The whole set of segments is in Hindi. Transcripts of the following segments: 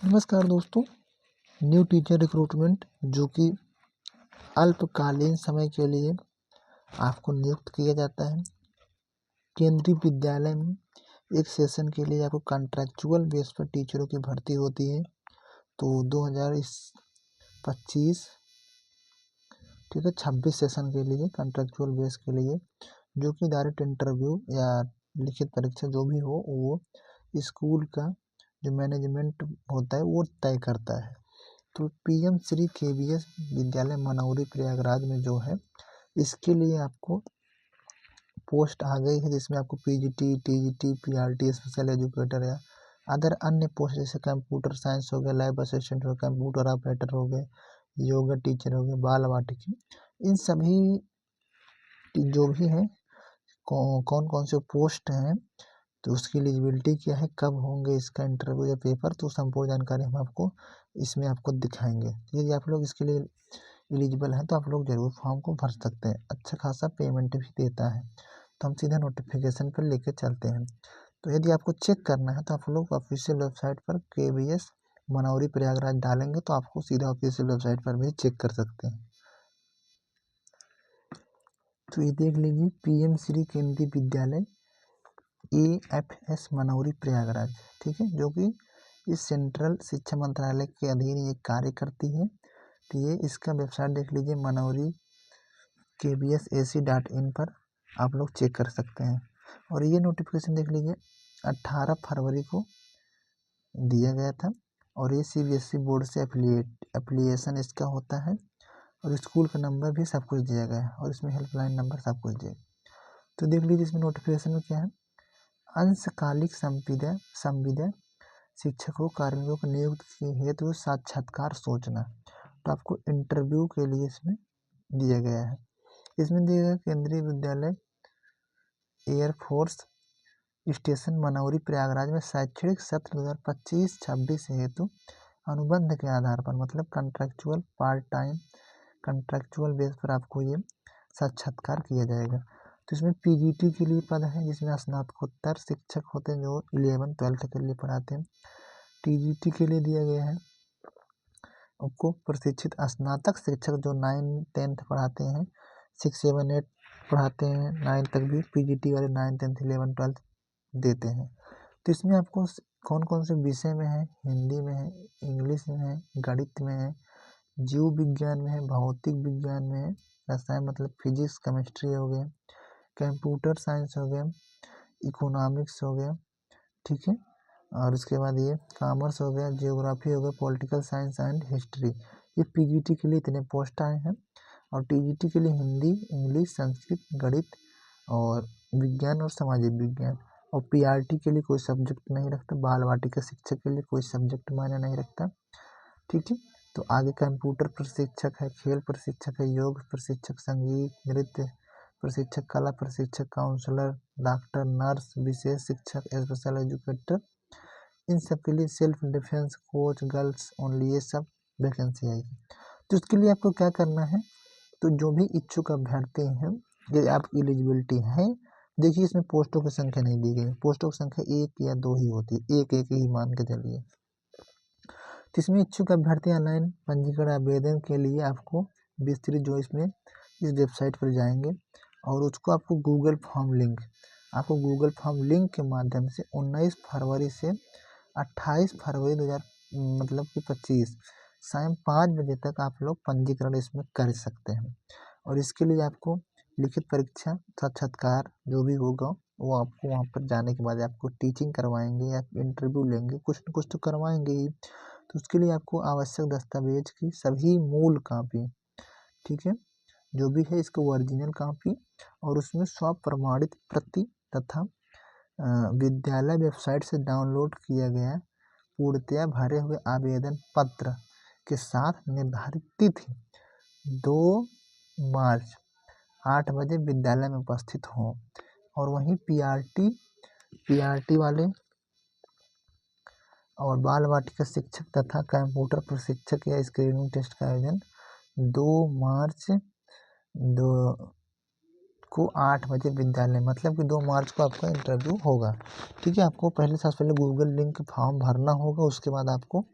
नमस्कार दोस्तों। न्यू टीचर रिक्रूटमेंट जो कि अल्पकालीन समय के लिए आपको नियुक्त किया जाता है। केंद्रीय विद्यालय में एक सेशन के लिए आपको कॉन्ट्रैक्चुअल बेस पर टीचरों की भर्ती होती है। तो 2025 ठीक है 26 सेशन के लिए कॉन्ट्रैक्चुअल बेस के लिए जो कि डायरेक्ट इंटरव्यू या लिखित परीक्षा जो भी हो वो स्कूल का जो मैनेजमेंट होता है वो तय करता है। तो पीएम श्री केवीएस विद्यालय मनौरी प्रयागराज में जो है इसके लिए आपको पोस्ट आ गई है, जिसमें आपको PGT, TGT, PRT, special educator या अदर अन्य पोस्ट जैसे कंप्यूटर साइंस हो गया, लैब असिस्टेंट हो गया, कंप्यूटर ऑपरेटर हो गए, योगा टीचर हो गए, बाल वाटिका, इन सभी जो भी है कौन कौन से पोस्ट हैं तो उसकी एलिजिबिलिटी क्या है, कब होंगे इसका इंटरव्यू या पेपर, तो संपूर्ण जानकारी हम आपको इसमें आपको दिखाएंगे। यदि आप लोग इसके लिए एलिजिबल हैं तो आप लोग जरूर फॉर्म को भर सकते हैं। अच्छा खासा पेमेंट भी देता है। तो हम सीधा नोटिफिकेशन पर लेके चलते हैं। तो यदि आपको चेक करना है तो आप लोग ऑफिशियल वेबसाइट पर केवीएस मनौरी प्रयागराज डालेंगे तो आपको सीधा ऑफिशियल वेबसाइट पर भी चेक कर सकते हैं। तो ये देख लीजिए, पीएम श्री केंद्रीय विद्यालय AFS मनौरी प्रयागराज, ठीक है, जो कि इस सेंट्रल शिक्षा मंत्रालय के अधीन ये कार्य करती है। तो ये इसका वेबसाइट देख लीजिए, मनौरी KBSAC.in पर आप लोग चेक कर सकते हैं। और ये नोटिफिकेशन देख लीजिए 18 फरवरी को दिया गया था और ये CBSE बोर्ड से एफिलिएशन इसका होता है और स्कूल का नंबर भी सब कुछ दिया गया है और इसमें हेल्पलाइन नंबर सब कुछ दिया। तो देख लीजिए इसमें नोटिफिकेशन में क्या है, अंशकालिक संविदा शिक्षकों कार्मिकों को नियुक्त की हेतु साक्षात्कार सूचना। तो आपको इंटरव्यू के लिए इसमें दिया गया है। इसमें दिया गया केंद्रीय विद्यालय एयरफोर्स स्टेशन मनौरी प्रयागराज में शैक्षणिक सत्र 2025-26 हेतु अनुबंध के आधार पर मतलब contractual part time contractual base पर आपको ये साक्षात्कार किया जाएगा। तो इसमें पीजीटी के लिए पद है जिसमें स्नातकोत्तर शिक्षक होते हैं जो 11th-12th के लिए पढ़ाते हैं। टीजीटी के लिए दिया गया है आपको प्रशिक्षित स्नातक शिक्षक जो 9th-10th पढ़ाते हैं, 6-7-8 पढ़ाते हैं, 9 तक भी पीजीटी वाले 9th-10th 11th-12th देते हैं। तो इसमें आपको कौन कौन से विषय में है, हिंदी में है, इंग्लिश में है, गणित में है, जीव विज्ञान में है, भौतिक विज्ञान में है, रसायन मतलब फिजिक्स केमिस्ट्री हो गया, कंप्यूटर साइंस हो गया, इकोनॉमिक्स हो गया, ठीक है, और उसके बाद ये कॉमर्स हो गया, जियोग्राफी हो गया, पॉलिटिकल साइंस एंड हिस्ट्री। ये पीजीटी के लिए इतने पोस्ट आए हैं और टीजीटी के लिए हिंदी, इंग्लिश, संस्कृत, गणित और विज्ञान और सामाजिक विज्ञान। और पीआरटी के लिए कोई सब्जेक्ट नहीं रखता, बाल वाटिका शिक्षक के लिए कोई सब्जेक्ट मायने नहीं रखता, ठीक है। तो आगे कंप्यूटर प्रशिक्षक है, खेल प्रशिक्षक है, योग प्रशिक्षक, संगीत नृत्य प्रशिक्षक, कला प्रशिक्षक, काउंसलर, डॉक्टर, नर्स, विशेष शिक्षक, स्पेशल एजुकेटर, इन सब के लिए self defence coach, girls only, ये सब वैकेंसी आएगी। तो इसके लिए आपको क्या करना है, तो जो भी इच्छुक अभ्यर्थी हैं यदि आपकी एलिजिबिलिटी है, देखिए इसमें पोस्टों की संख्या नहीं दी गई, पोस्टों की संख्या 1 या 2 ही होती है, एक ही मान के चलिए। तो इसमें इच्छुक अभ्यर्थी ऑनलाइन पंजीकरण आवेदन के लिए आपको विस्तृत जो इसमें इस वेबसाइट पर जाएंगे और उसको आपको गूगल फॉर्म लिंक के माध्यम से 19 फरवरी से 28 फरवरी 2025 शाम 5 बजे तक आप लोग पंजीकरण इसमें कर सकते हैं। और इसके लिए आपको लिखित परीक्षा साक्षात्कार जो भी होगा वो आपको वहाँ पर जाने के बाद आपको टीचिंग करवाएंगे या इंटरव्यू लेंगे, कुछ न कुछ तो करवाएंगे ही। तो उसके लिए आपको आवश्यक दस्तावेज की सभी मूल कापी, ठीक है, जो भी है इसको ओरिजिनल कापी और उसमें स्वप्रमाणित प्रति तथा विद्यालय वेबसाइट से डाउनलोड किया गया पूर्णतया भरे हुए आवेदन पत्र के साथ निर्धारित तिथि 2 मार्च 8 बजे विद्यालय में उपस्थित हों। और वहीं पीआरटी वाले और बाल वाटिका शिक्षक तथा कंप्यूटर प्रशिक्षक या स्क्रीनिंग टेस्ट का आयोजन 2 मार्च को 8 बजे विद्यालय, मतलब कि 2 मार्च को आपका इंटरव्यू होगा। ठीक है, आपको सबसे पहले गूगल लिंक फॉर्म भरना होगा, उसके बाद आपको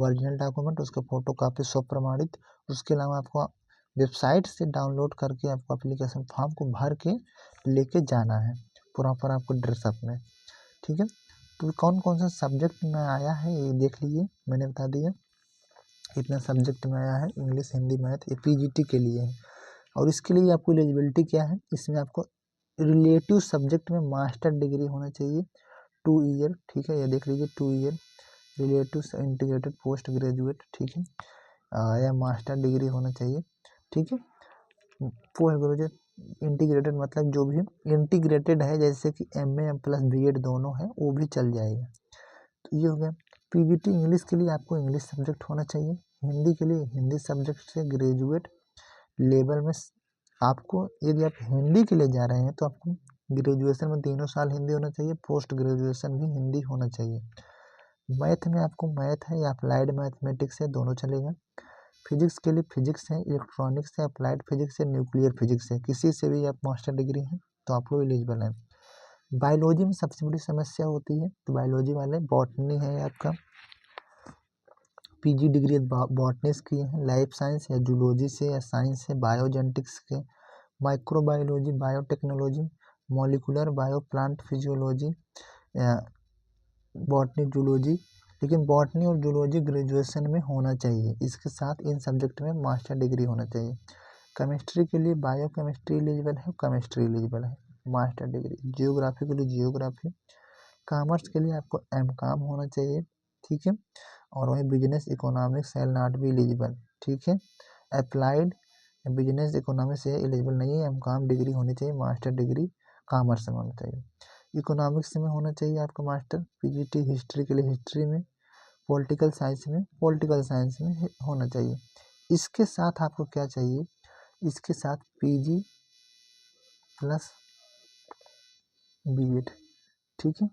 ओरिजिनल डॉक्यूमेंट, उसका फोटो कापी स्व प्रमाणित, उसके अलावा आपको वेबसाइट से डाउनलोड करके आपको एप्लीकेशन फॉर्म को भर के लेके जाना है प्रॉपर आपको ड्रेसअप में। ठीक है, तो कौन कौन सा सब्जेक्ट में आया है ये देख लीजिए, मैंने बता दिया इतना सब्जेक्ट में आया है, इंग्लिश हिंदी मैथ, ये पीजीटी के लिए है। और इसके लिए आपको एलिजिबिलिटी क्या है, इसमें आपको रिलेटिव सब्जेक्ट में मास्टर डिग्री होना चाहिए 2 ईयर। ठीक है, ये देख लीजिए 2 year relative integrated post graduate. ठीक है, या मास्टर डिग्री होना चाहिए। ठीक है, पोस्ट ग्रेजुएट इंटीग्रेटेड मतलब जो भी इंटीग्रेटेड है, जैसे कि एमए प्लस बीएड दोनों है, वो भी चल जाएगा। तो ये हो गया। पीजीटी इंग्लिश के लिए आपको इंग्लिश सब्जेक्ट होना चाहिए, हिंदी के लिए हिंदी सब्जेक्ट से ग्रेजुएट लेवल में। आपको यदि आप हिंदी के लिए जा रहे हैं तो आपको ग्रेजुएशन में 3 साल हिंदी होना चाहिए, पोस्ट ग्रेजुएशन भी हिंदी होना चाहिए। मैथ में आपको मैथ है या अप्लाइड मैथमेटिक्स है, दोनों चलेगा। फिजिक्स के लिए फिजिक्स है, इलेक्ट्रॉनिक्स है, अप्लाइड फिजिक्स है, न्यूक्लियर फिजिक्स है, किसी से भी आप मास्टर डिग्री है तो आप लोग एलिजिबल हैं। बायोलॉजी में सबसे बड़ी समस्या होती है, तो बायोलॉजी वाले बॉटनी है आपका पीजी डिग्री बॉटनिस्ट की है, लाइफ साइंस या जूलॉजी से या साइंस से, बायोजेनेटिक्स के, microbiology, biotechnology, molecular bio plant physiology या बॉटनी जूलॉजी। लेकिन बॉटनी और जूलॉजी ग्रेजुएशन में होना चाहिए, इसके साथ इन सब्जेक्ट में मास्टर डिग्री होना चाहिए। केमिस्ट्री के लिए बायो केमिस्ट्री एलिजिबल है, केमिस्ट्री एलिजिबल है मास्टर डिग्री। जियोग्राफी के लिए जियोग्राफी। कॉमर्स के लिए आपको एमकॉम होना चाहिए। ठीक है, और वही business economics shall not be eligible. ठीक है, अप्लाइड बिजनेस इकोनॉमिक्स से एलिजिबल नहीं है, एमकॉम डिग्री होनी चाहिए, मास्टर डिग्री कॉमर्स में होना चाहिए। इकोनॉमिक्स में होना चाहिए आपका मास्टर। पीजीटी हिस्ट्री के लिए हिस्ट्री में, पॉलिटिकल साइंस में पॉलिटिकल साइंस में होना चाहिए। इसके साथ आपको क्या चाहिए, इसके साथ पीजी प्लस बीएड। ठीक है,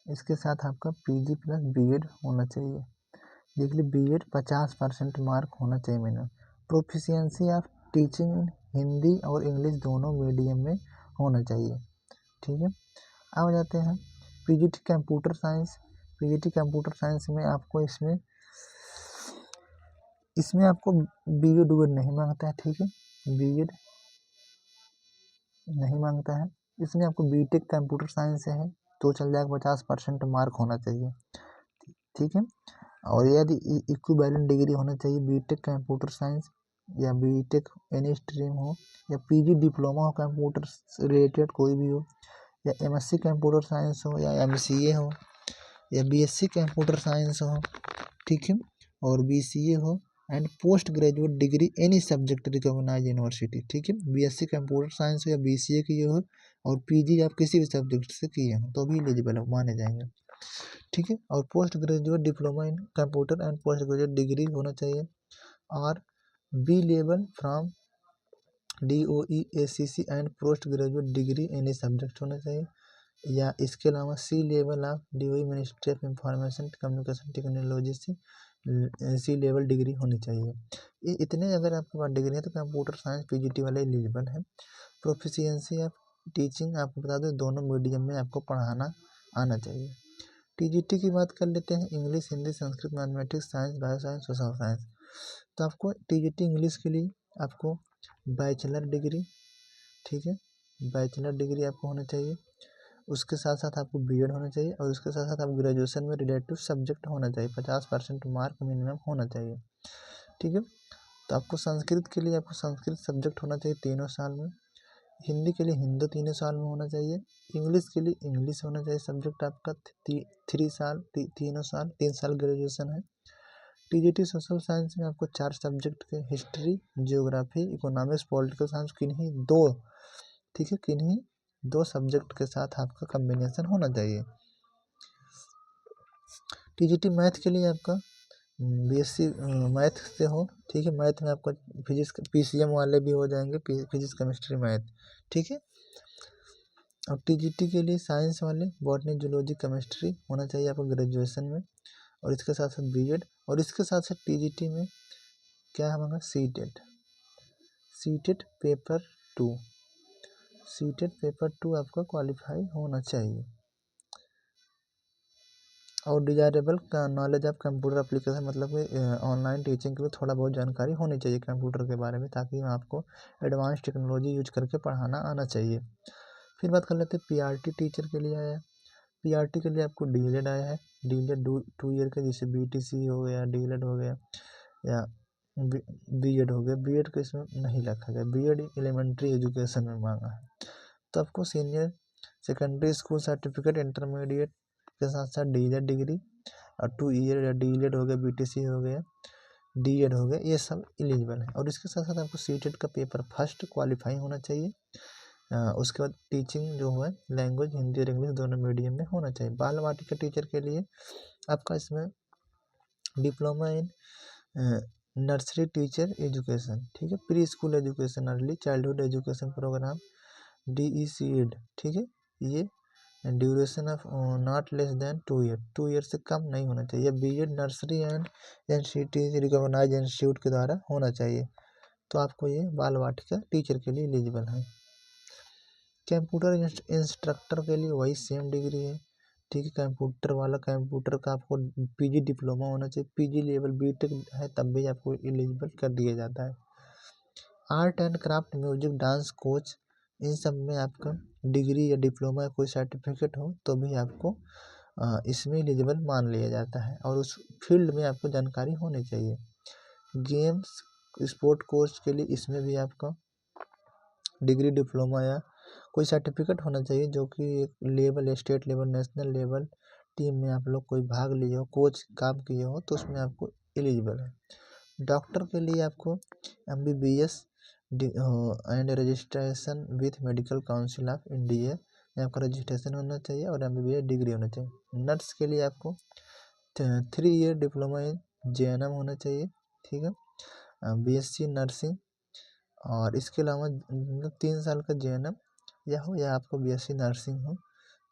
इसके साथ आपका पीजी प्लस बीएड होना चाहिए। देख लीजिए बीएड 50% मार्क होना चाहिए minimum. Proficiency of teaching in Hindi और इंग्लिश दोनों मीडियम में होना चाहिए। ठीक है, अब जाते हैं PGT computer science. PGT computer science में आपको इसमें आपको बीएड नहीं मांगता है। ठीक है, बीएड नहीं मांगता है, इसमें आपको बीटेक कंप्यूटर साइंस है तो चल जाएगा, 50% मार्क होना चाहिए। ठीक है, और यदि इक्विवेलेंट डिग्री होना चाहिए बीटेक कंप्यूटर साइंस या बीटेक एनी स्ट्रीम हो, या पीजी डिप्लोमा हो कंप्यूटर रिलेटेड कोई भी हो, या एमएससी कंप्यूटर साइंस हो, या एमसीए हो, या बीएससी कंप्यूटर साइंस हो। ठीक है, और बीसीए हो, and post graduate degree any subject recognise university. ठीक है, बीएससी कंप्यूटर साइंस हो या बीसीए किए हो और पीजी आप किसी भी सब्जेक्ट से किए हो तो भी एलिजिबल हो, माने जाएंगे। ठीक है, और post graduate diploma in computer and post graduate degree होना चाहिए, और B level from DOE ACC and post graduate degree any subject होना चाहिए, या इसके अलावा C level of DOE ministry of information communication technology से सी लेवल डिग्री होनी चाहिए। ये इतने अगर आपके पास डिग्री है तो कंप्यूटर साइंस पीजीटी वाले एलिजिबल है। प्रोफिशिएंसी ऑफ टीचिंग आपको बता दो दोनों मीडियम में आपको पढ़ाना आना चाहिए। टीजीटी की बात कर लेते हैं, English Hindi Sanskrit mathematics science bio science social science. तो आपको टीजीटी इंग्लिश के लिए आपको बैचलर डिग्री, ठीक है, बैचलर डिग्री आपको होना चाहिए, उसके साथ साथ आपको बीएड होना चाहिए, और उसके साथ साथ आप ग्रेजुएशन में रिलेटिव सब्जेक्ट होना चाहिए, 50% मार्क मिनिमम होना चाहिए। ठीक है, तो आपको संस्कृत के लिए आपको संस्कृत सब्जेक्ट होना चाहिए 3 साल में, हिंदी के लिए हिंदी 3 साल में होना चाहिए, इंग्लिश के लिए इंग्लिश होना चाहिए सब्जेक्ट आपका 3 साल 3 साल ग्रेजुएशन है। टीजीटी सोशल साइंस में आपको 4 सब्जेक्ट के history, geography, economics, political science किन्हीं 2, ठीक है, किन्हीं 2 सब्जेक्ट के साथ आपका कम्बिनेशन होना चाहिए। टीजीटी मैथ के लिए आपका बीएससी मैथ से हो, ठीक है, मैथ में आपका फिजिक्स पीसीएम वाले भी हो जाएंगे, फिजिक्स केमिस्ट्री मैथ। ठीक है, और टीजीटी के लिए साइंस वाले बॉटनी जूलॉजी केमिस्ट्री होना चाहिए आपको ग्रेजुएशन में, और इसके साथ साथ बीएड, और इसके साथ साथ टीजीटी में क्या होगा, सीटेट पेपर 2, सीटेड पेपर 2 आपका क्वालिफाई होना चाहिए। और डिजायरेबल का नॉलेज ऑफ कंप्यूटर एप्लीकेशन, मतलब कि ऑनलाइन टीचिंग के लिए थोड़ा बहुत जानकारी होनी चाहिए कंप्यूटर के बारे में, ताकि आपको एडवांस टेक्नोलॉजी यूज करके पढ़ाना आना चाहिए। फिर बात कर लेते हैं पीआरटी टीचर के लिए आया है। पीआरटी के लिए आपको डीएलएड आया है। डीएलएड 2 ईयर का, जैसे बीटीसी हो गया, डीएलएड हो गया या बीएड हो गया। बीएड को इसमें नहीं रखा गया, बीएड एलिमेंट्री एजुकेशन में मांगा है। तो आपको senior secondary school certificate, intermediate के साथ साथ डीएलएड डिग्री और 2 ईयर या डीएलएड हो गया, बीटीसी हो गया, डीएड हो गया, ये सब एलिजिबल है। और इसके साथ साथ आपको सीटेट का पेपर फर्स्ट क्वालिफाई होना चाहिए। उसके बाद टीचिंग जो है लैंग्वेज हिंदी और इंग्लिश दोनों मीडियम में होना चाहिए। बाल वाटिका टीचर के लिए आपका इसमें diploma in nursery teacher education, ठीक है, pre school education, early childhood education programme, DECED, ठीक है, ये duration of not less than 2 year, 2 year से कम नहीं होना चाहिए। BEd nursery and NCT recognise institute के द्वारा होना चाहिए। तो आपको ये बाल वाटिका टीचर के लिए एलिजिबल है। कंप्यूटर इंस्ट्रक्टर के लिए वही सेम डिग्री है, ठीक है। कंप्यूटर वाला, कंप्यूटर का आपको पीजी डिप्लोमा होना चाहिए, पीजी लेवल बीटेक है तब भी आपको एलिजिबल कर दिया जाता है। Art and craft, music, dance coach, इन सब में आपका डिग्री या डिप्लोमा या कोई सर्टिफिकेट हो तो भी आपको इसमें एलिजिबल मान लिया जाता है, और उस फील्ड में आपको जानकारी होनी चाहिए। गेम्स स्पोर्ट कोच के लिए इसमें भी आपका डिग्री, डिप्लोमा या कोई सर्टिफिकेट होना चाहिए, जो कि एक level, state level, national level team में आप लोग कोई भाग लिए हो, कोच काम किए हो, तो उसमें आपको एलिजिबल है। डॉक्टर के लिए आपको MBBS and registration with medical council of India में आपका रजिस्ट्रेशन होना चाहिए और MBBS डिग्री होना चाहिए। नर्स के लिए आपको 3 ईयर डिप्लोमा इन JNM होना चाहिए, ठीक है, BSc नर्सिंग, और इसके अलावा 3 साल का JNM या आपको BSc नर्सिंग हो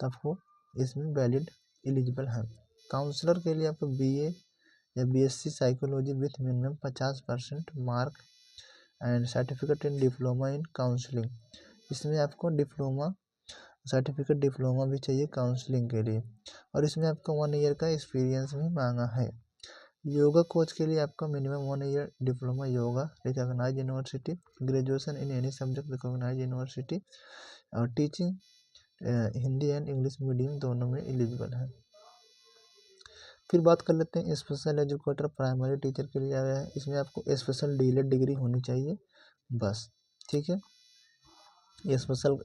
तो आपको इसमें वैलिड एलिजिबल है। काउंसलर के लिए आपको BA या BSc psychology with minimum 50% mark and certificate in diploma in counselling, इसमें आपको डिप्लोमा सर्टिफिकेट, डिप्लोमा भी चाहिए काउंसलिंग के लिए, और इसमें आपका 1 ईयर का एक्सपीरियंस भी मांगा है। योगा कोच के लिए आपका minimum 1 year diploma yoga recognise university, graduation in any subject recognise university, और teaching Hindi and English medium दोनों में एलिजिबल है। फिर बात कर लेते हैं स्पेशल एजुकेटर प्राइमरी टीचर के लिए आया है। इसमें आपको स्पेशल डीएलएड डिग्री होनी चाहिए बस, ठीक है, ये स्पेशल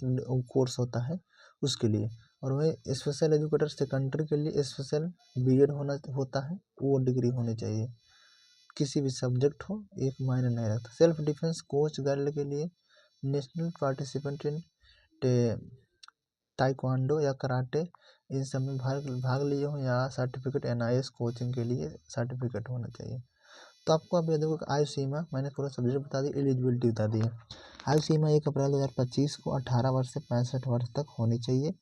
कोर्स होता है उसके लिए। और वही स्पेशल एजुकेटर सेकेंडरी के लिए स्पेशल बीएड होता है, वो डिग्री होनी चाहिए, किसी भी सब्जेक्ट हो, एक मायने नहीं रखता। सेल्फ डिफेंस कोच गर्ल के लिए नेशनल पार्टिसिपेंट इन ताइक्वांडो या कराटे, इन सब में भाग लिए हो, या सर्टिफिकेट NIS कोचिंग के लिए सर्टिफिकेट होना चाहिए। तो आपको अब ये देखो आयु सीमा, मैंने पूरा सब्जेक्ट बता दी, एलिजिबिलिटी बता दी है। आयु सीमा 1 अप्रैल 2025 को 18 वर्ष से 65 वर्ष तक होनी चाहिए,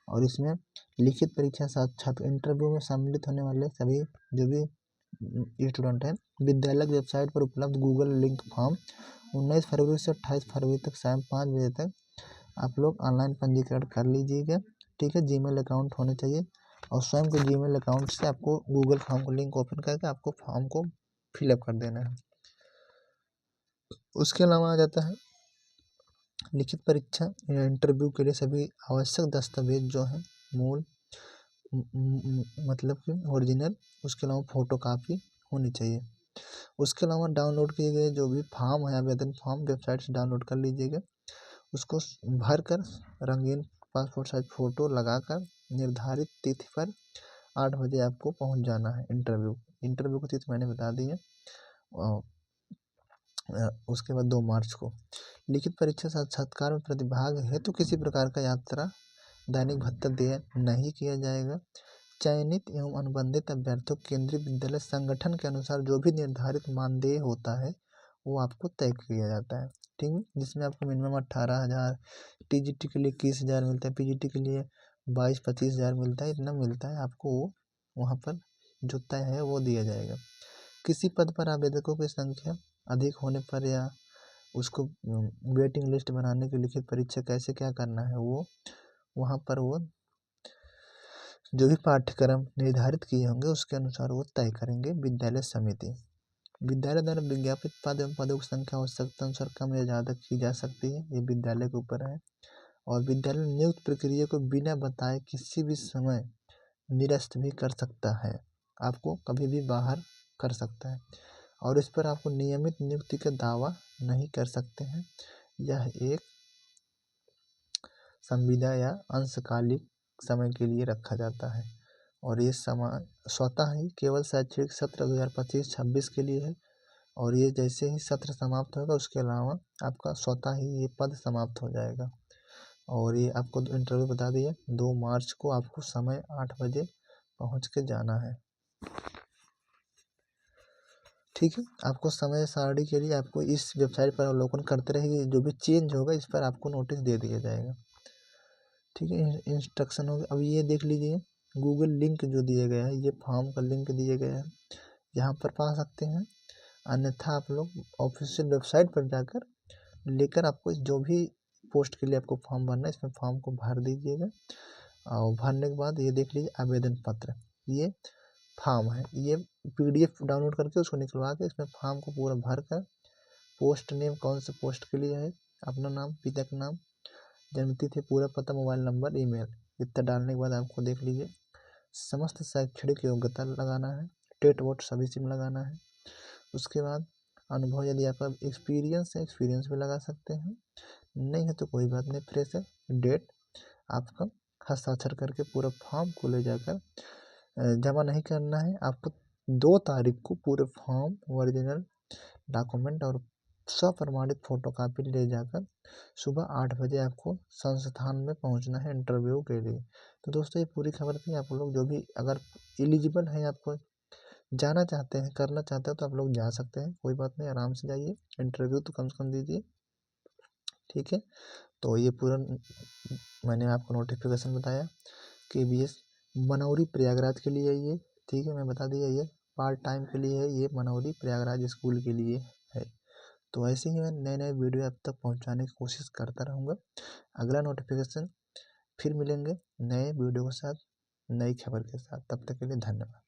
और इसमें लिखित परीक्षा साक्षात इंटरव्यू में सम्मिलित होने वाले सभी जो भी स्टूडेंट हैं, विद्यालय की वेबसाइट पर उपलब्ध गूगल लिंक फॉर्म 19 फरवरी से 28 फरवरी तक शाम 5 बजे तक आप लोग ऑनलाइन पंजीकरण कर लीजिएगा, ठीक है। जीमेल अकाउंट होना चाहिए, और स्वयं के जीमेल अकाउंट से आपको गूगल फॉर्म को लिंक ओपन करके आपको फॉर्म को फिलअप कर देना है। उसके अलावा आ जाता है लिखित परीक्षा या इंटरव्यू के लिए सभी आवश्यक दस्तावेज जो हैं, मूल मतलब कि ओरिजिनल, उसके अलावा फोटो कापी होनी चाहिए। उसके अलावा डाउनलोड किए गए जो भी फॉर्म है, आवेदन फॉर्म वेबसाइट से डाउनलोड कर लीजिएगा, उसको भर कर रंगीन पासपोर्ट साइज फ़ोटो लगाकर निर्धारित तिथि पर 8 बजे आपको पहुंच जाना है। इंटरव्यू की तिथि मैंने बता दी है। उसके बाद 2 मार्च को लिखित परीक्षा साक्षात्कार में प्रतिभाग हेतु किसी प्रकार का यात्रा दैनिक भत्ता देय नहीं किया जाएगा। चयनित एवं अनुबंधित अभ्यर्थियों केंद्रीय विद्यालय संगठन के अनुसार जो भी निर्धारित मानदेय होता है वो आपको तय किया जाता है, ठीक है, जिसमें आपको मिनिमम 18,000, TGT के लिए 21,000 मिलता है, PGT के लिए 22-25,000 मिलता है, इतना मिलता है आपको, वो वहाँ पर जो तय है वो दिया जाएगा। किसी पद पर आवेदकों की संख्या अधिक होने पर या उसको वेटिंग लिस्ट बनाने की लिखित परीक्षा कैसे क्या करना है वो वहाँ पर वो जो भी पाठ्यक्रम निर्धारित किए होंगे उसके अनुसार वो तय करेंगे विद्यालय समिति। विद्यालय द्वारा विज्ञापित पद एवं पदों की संख्या आवश्यकता अनुसार कम या ज़्यादा की जा सकती है, ये विद्यालय के ऊपर है। और विद्यालय नियुक्त प्रक्रिया को बिना बताए किसी भी समय निरस्त भी कर सकता है, आपको कभी भी बाहर कर सकता है और इस पर आपको नियमित नियुक्ति का दावा नहीं कर सकते हैं। यह एक संविदा या अंशकालिक समय के लिए रखा जाता है और ये समय स्वतः ही केवल शैक्षणिक सत्र 2025-26 के लिए है और ये जैसे ही सत्र समाप्त होगा उसके अलावा आपका स्वतः ही ये पद समाप्त हो जाएगा। और ये आपको इंटरव्यू बता दिया 2 मार्च को आपको समय 8 बजे पहुंच के जाना है। ठीक है, आपको समय सारणी के लिए आपको इस वेबसाइट पर अवलोकन करते रहेंगे, जो भी चेंज होगा इस पर आपको नोटिस दे दिया जाएगा। ठीक है, इंस्ट्रक्शन होगा। अब ये देख लीजिए गूगल लिंक जो दिया गया है, ये फॉर्म का लिंक दिया गया है, यहाँ पर पा सकते हैं। अन्यथा आप लोग ऑफिशियल वेबसाइट पर जाकर लेकर आपको जो भी पोस्ट के लिए आपको फॉर्म भरना है इसमें फॉर्म को भर दीजिएगा और भरने के बाद ये देख लीजिए आवेदन पत्र, ये फॉर्म है, ये PDF डाउनलोड करके उसको निकलवा के इसमें फॉर्म को पूरा भर कर पोस्ट नेम कौन से पोस्ट के लिए है, अपना नाम, पिता का नाम, जन्मतिथि, पूरा पता, मोबाइल नंबर, ईमेल, इतना डालने के बाद आपको देख लीजिए समस्त शैक्षणिक योग्यता लगाना है, टेट वोट सभी सिम लगाना है। उसके बाद अनुभव यदि आपका एक्सपीरियंस है एक्सपीरियंस भी लगा सकते हैं, नहीं है तो कोई बात नहीं, फ्रेश है। डेट आपका हस्ताक्षर करके पूरा फॉर्म को ले जाकर जमा नहीं करना है, आपको 2 तारीख को पूरे फॉर्म ओरिजिनल डॉक्यूमेंट और स्वप्रमाणित फोटोकॉपी ले जाकर सुबह 8 बजे आपको संस्थान में पहुंचना है इंटरव्यू के लिए। तो दोस्तों ये पूरी खबर थी। आप लोग जो भी अगर एलिजिबल हैं, आपको जाना चाहते हैं, करना चाहते हो तो आप लोग जा सकते हैं, कोई बात नहीं, आराम से जाइए, इंटरव्यू तो कम से कम दीजिए। ठीक है, तो ये पूरा मैंने आपको नोटिफिकेशन बताया KBS मनौरी प्रयागराज के लिए है ये। ठीक है, मैं बता दिया ये पार्ट टाइम के लिए है, ये मनौरी प्रयागराज स्कूल के लिए है। तो ऐसे ही मैं नए नए वीडियो आप तक पहुंचाने की कोशिश करता रहूँगा। अगला नोटिफिकेशन फिर मिलेंगे नए वीडियो के साथ, नई खबर के साथ। तब तक के लिए धन्यवाद।